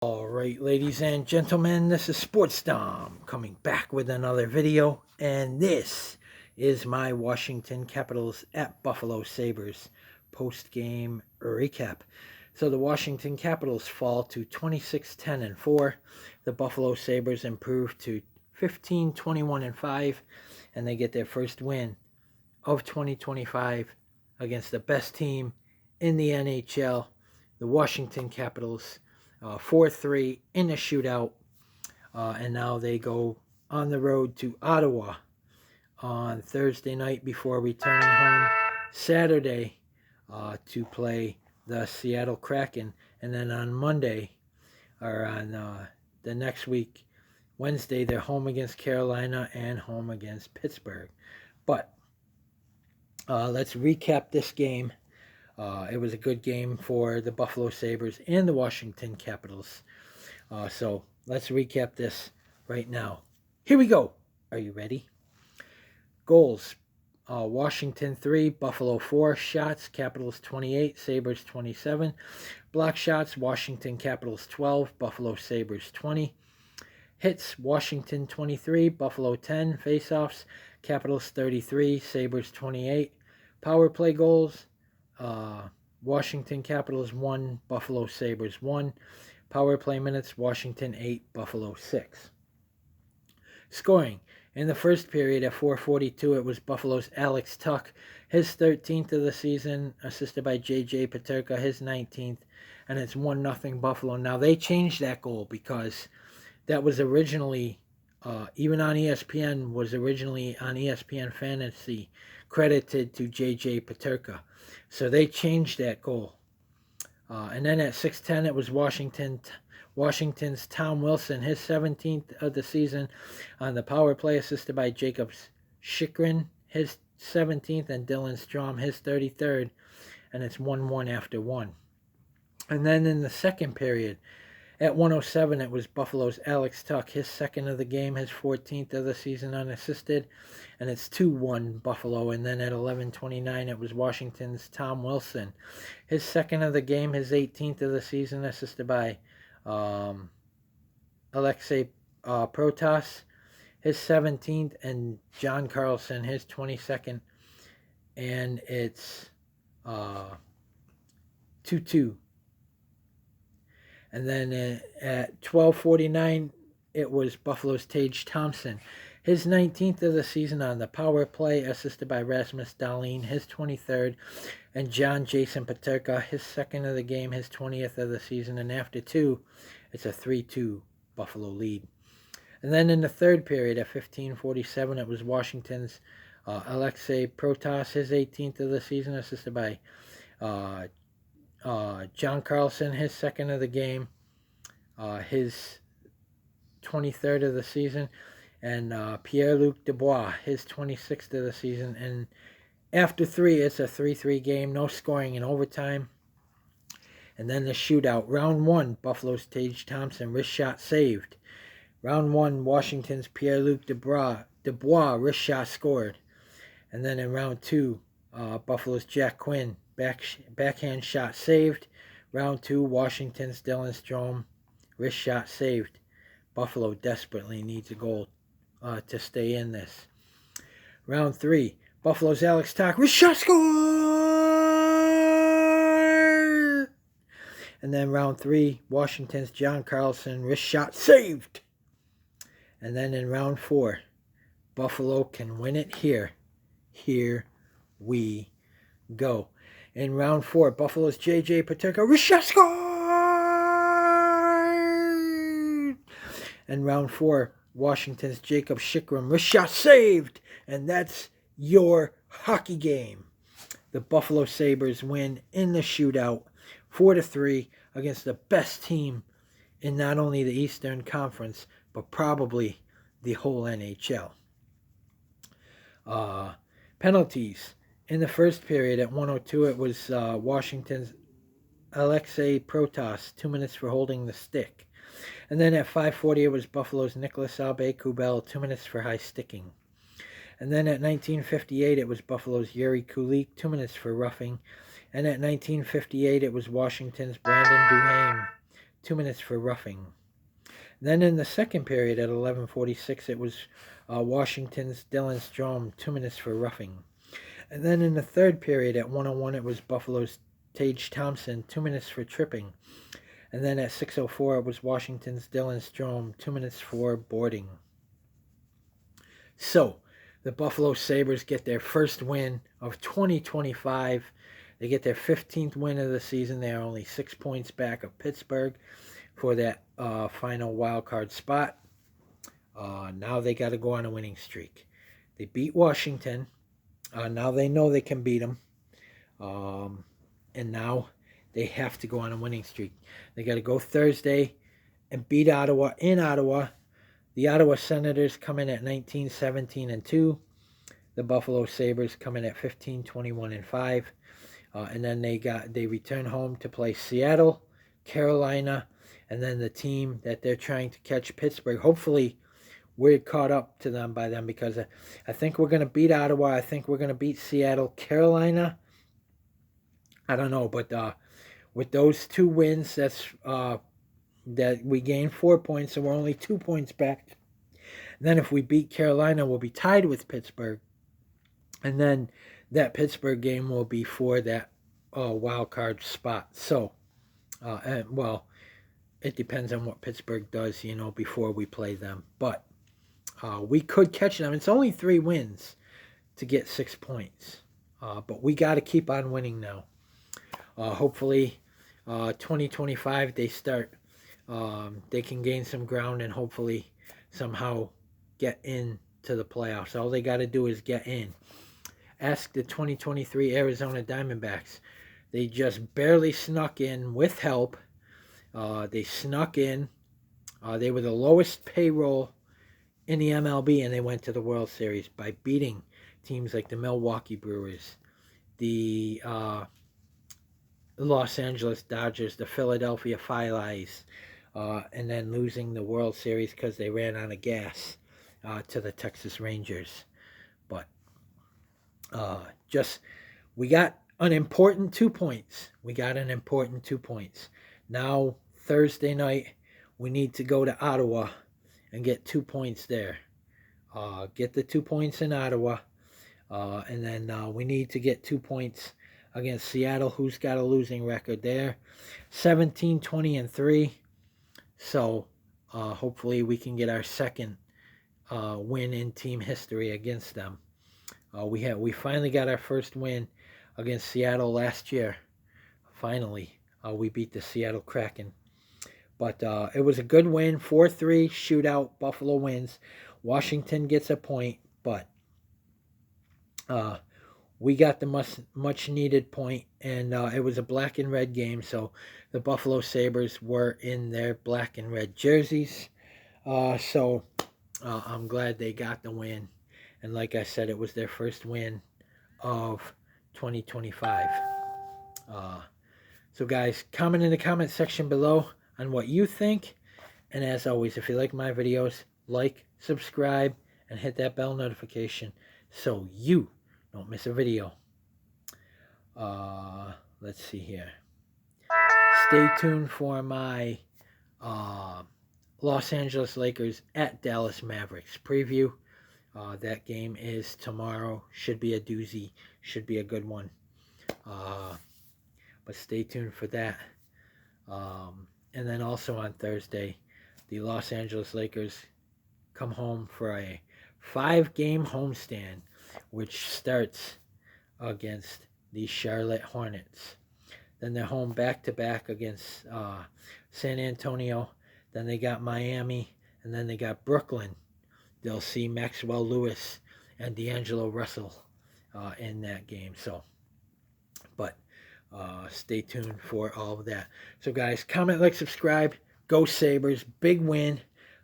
All right, ladies and gentlemen, this is Sports Dom coming back with another video, and this is my Washington Capitals at Buffalo Sabres post-game recap. So the Washington Capitals fall to 26-10-4. The Buffalo Sabres improve to 15-21-5, and they get their first win of 2025 against the best team in the NHL, the Washington Capitals. 4-3 in a shootout, and now they go on the road to Ottawa on Thursday night before returning home Saturday to play the Seattle Kraken, and then on Monday, or on the next week, Wednesday, they're home against Carolina and home against Pittsburgh. But let's recap this game. It was a good game for the Buffalo Sabres and the Washington Capitals. So let's recap this right now. Here we go. Are you ready? Goals. Washington 3, Buffalo 4. Shots, Capitals 28, Sabres 27. Block shots, Washington Capitals 12, Buffalo Sabres 20. Hits, Washington 23, Buffalo 10. Faceoffs, Capitals 33, Sabres 28. Power play goals, Washington Capitals 1, Buffalo Sabres 1. Power play minutes, Washington 8, Buffalo 6. Scoring. In the first period at 4:42, it was Buffalo's Alex Tuch, his 13th of the season, assisted by J.J. Peterka, his 19th, and it's 1-0 Buffalo. Now, they changed that goal because that was originally, even on ESPN, was originally on ESPN Fantasy, credited to J.J. Peterka. So they changed that goal. And then at 6:10, it was Washington's Tom Wilson, his 17th of the season on the power play, assisted by Jacob Chychrun, his 17th, and Dylan Strome, his 33rd. And it's 1-1 after 1. And then in the second period, at 1:07, it was Buffalo's Alex Tuch, his second of the game, his 14th of the season unassisted, and it's 2-1 Buffalo. And then at 11:29, it was Washington's Tom Wilson, his second of the game, his 18th of the season, assisted by Alexei Protas, his 17th, and John Carlson, his 22nd, and it's 2-2. And then at 12:49, it was Buffalo's Tage Thompson, his 19th of the season on the power play, assisted by Rasmus Dahlin, his 23rd, and John Jason Peterka, his second of the game, his 20th of the season. And after 2, it's a 3-2 Buffalo lead. And then in the third period at 15:47, it was Washington's Alexei Protas, his 18th of the season, assisted by John Carlson, his second of the game, his 23rd of the season, and Pierre-Luc Dubois, his 26th of the season. And after 3, it's a 3-3 game, no scoring in overtime. And then the shootout. Round 1, Buffalo's Tage Thompson, wrist shot saved. Round 1, Washington's Pierre-Luc Dubois, wrist shot scored. And then in round 2, Buffalo's Jack Quinn, backhand shot saved. Round 2, Washington's Dylan Strome, wrist shot saved. Buffalo desperately needs a goal to stay in this. Round 3, Buffalo's Alex Tuch, wrist shot score! And then round 3, Washington's John Carlson, wrist shot saved. And then in round 4, Buffalo can win it here. Here we go. In round 4, Buffalo's J.J. Peterka, wrist shot scored! And round 4, Washington's Jacob Chychrun, wrist shot saved! And that's your hockey game. The Buffalo Sabres win in the shootout 4-3 against the best team in not only the Eastern Conference, but probably the whole NHL. Penalties. In the first period at 1:02, it was Washington's Alexei Protas, 2 minutes for holding the stick. And then at 5:40, it was Buffalo's Nicholas Aube-Kubel, 2 minutes for high sticking. And then at 19:58, it was Buffalo's Yuri Kulik, 2 minutes for roughing. And at 19:58, it was Washington's Brandon Duhaime, 2 minutes for roughing. Then in the second period at 11:46, it was Washington's Dylan Strome, 2 minutes for roughing. And then in the third period at 1:01, it was Buffalo's Tage Thompson, 2 minutes for tripping. And then at 6:04, it was Washington's Dylan Strome, 2 minutes for boarding. So the Buffalo Sabres get their first win of 2025. They get their 15th win of the season. They are only 6 points back of Pittsburgh for that final wild card spot. Now they got to go on a winning streak. They beat Washington. Now they know they can beat them. And now they have to go on a winning streak. They got to go Thursday and beat Ottawa in Ottawa. The Ottawa Senators come in at 19-17-2. The Buffalo Sabres come in at 15-21-5. And then they return home to play Seattle, Carolina, and then the team that they're trying to catch, Pittsburgh. Hopefully we're caught up to them by then, because I think we're going to beat Ottawa. I think we're going to beat Seattle. Carolina, I don't know, but with those 2 wins, that's that we gain 4 points, so we're only 2 points back. And then if we beat Carolina, we'll be tied with Pittsburgh. And then that Pittsburgh game will be for that wild card spot. So, well, it depends on what Pittsburgh does, before we play them. But we could catch them. It's only 3 wins to get 6 points. But we got to keep on winning now. Hopefully, 2025, they start. They can gain some ground and hopefully somehow get into the playoffs. All they got to do is get in. Ask the 2023 Arizona Diamondbacks. They just barely snuck in with help. They snuck in. They were the lowest payroll in the MLB, and they went to the World Series by beating teams like the Milwaukee Brewers, the Los Angeles Dodgers, the Philadelphia Phillies, and then losing the World Series because they ran out of gas to the Texas Rangers. But we got an important 2 points. We got an important 2 points. Now, Thursday night, we need to go to Ottawa and get 2 points there. Get the 2 points in Ottawa. And then we need to get 2 points against Seattle, who's got a losing record there. 17-20-3. So hopefully we can get our second win in team history against them. We finally got our first win against Seattle last year. Finally, we beat the Seattle Kraken. But it was a good win, 4-3 shootout. Buffalo wins. Washington gets a point, but we got the much needed point, and it was a black and red game, so the Buffalo Sabres were in their black and red jerseys. So I'm glad they got the win. And like I said, it was their first win of 2025. So guys, comment in the comment section below on what you think. And as always, if you like my videos, like, subscribe, and hit that bell notification so you don't miss a video. Let's see here. Stay tuned for my Los Angeles Lakers at Dallas Mavericks preview. That game is tomorrow. Should be a doozy. Should be a good one. But stay tuned for that. And then also on Thursday, the Los Angeles Lakers come home for a 5-game homestand, which starts against the Charlotte Hornets. Then they're home back-to-back against San Antonio. Then they got Miami, and then they got Brooklyn. They'll see Maxwell Lewis and D'Angelo Russell in that game. So, but stay tuned for all of that. So, guys, comment, like, subscribe. Go Sabres. Big win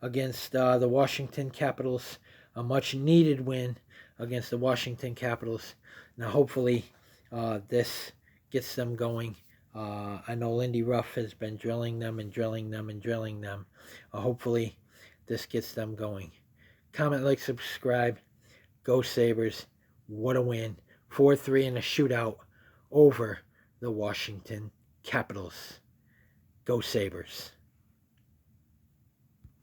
against the Washington Capitals. A much-needed win against the Washington Capitals. Now, hopefully, this gets them going. I know Lindy Ruff has been drilling them and drilling them and drilling them. Hopefully, this gets them going. Comment, like, subscribe. Go Sabres. What a win. 4-3 in a shootout over the Washington Capitals. Go Sabres.